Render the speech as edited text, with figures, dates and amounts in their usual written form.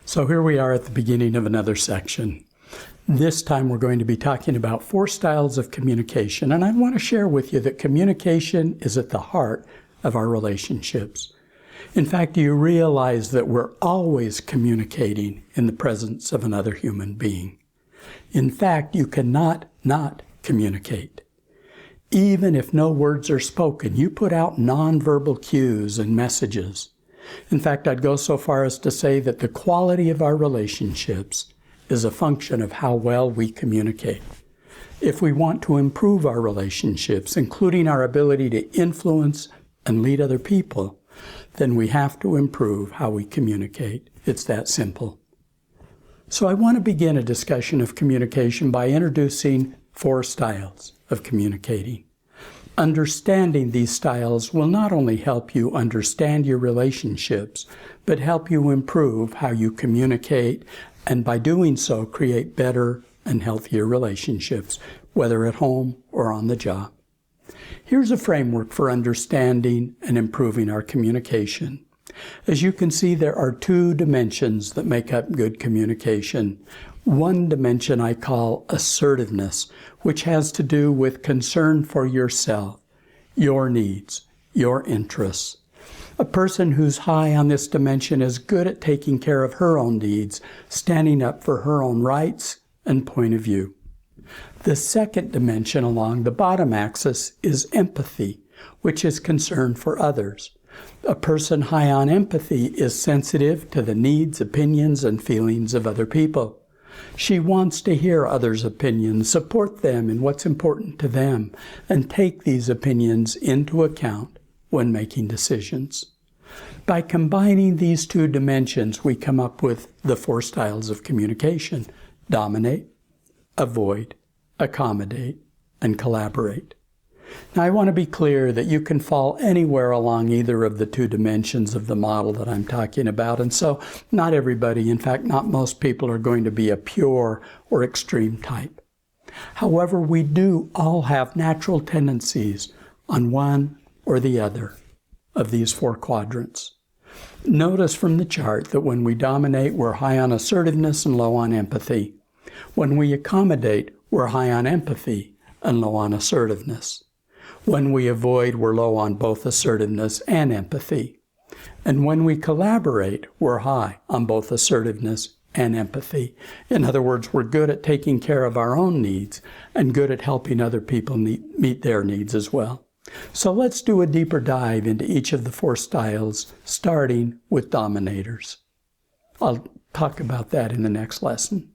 So here we are at the beginning of another section. This time we're going to be talking about 4 styles of communication, and I want to share with you that communication is at the heart of our relationships. In fact, do you realize that we're always communicating in the presence of another human being? In fact, you cannot not communicate. Even if no words are spoken, you put out nonverbal cues and messages. In fact, I'd go so far as to say that the quality of our relationships is a function of how well we communicate. If we want to improve our relationships, including our ability to influence and lead other people, then we have to improve how we communicate. It's that simple. So I want to begin a discussion of communication by introducing 4 styles of communicating. Understanding these styles will not only help you understand your relationships, but help you improve how you communicate, and by doing so, create better and healthier relationships, whether at home or on the job. Here's a framework for understanding and improving our communication. As you can see, there are 2 dimensions that make up good communication. One dimension I call assertiveness, which has to do with concern for yourself, your needs, your interests. A person who's high on this dimension is good at taking care of her own needs, standing up for her own rights and point of view. The second dimension along the bottom axis is empathy, which is concern for others. A person high on empathy is sensitive to the needs, opinions, and feelings of other people. She wants to hear others' opinions, support them in what's important to them, and take these opinions into account when making decisions. By combining these 2 dimensions, we come up with the 4 styles of communication: dominate, avoid, accommodate, and collaborate. Now, I want to be clear that you can fall anywhere along either of the 2 dimensions of the model that I'm talking about, and so not everybody, in fact, not most people, are going to be a pure or extreme type. However, we do all have natural tendencies on one or the other of these 4 quadrants. Notice from the chart that when we dominate, we're high on assertiveness and low on empathy. When we accommodate, we're high on empathy and low on assertiveness. When we avoid, we're low on both assertiveness and empathy. And when we collaborate, we're high on both assertiveness and empathy. In other words, we're good at taking care of our own needs and good at helping other people meet their needs as well. So let's do a deeper dive into each of the 4 styles, starting with dominators. I'll talk about that in the next lesson.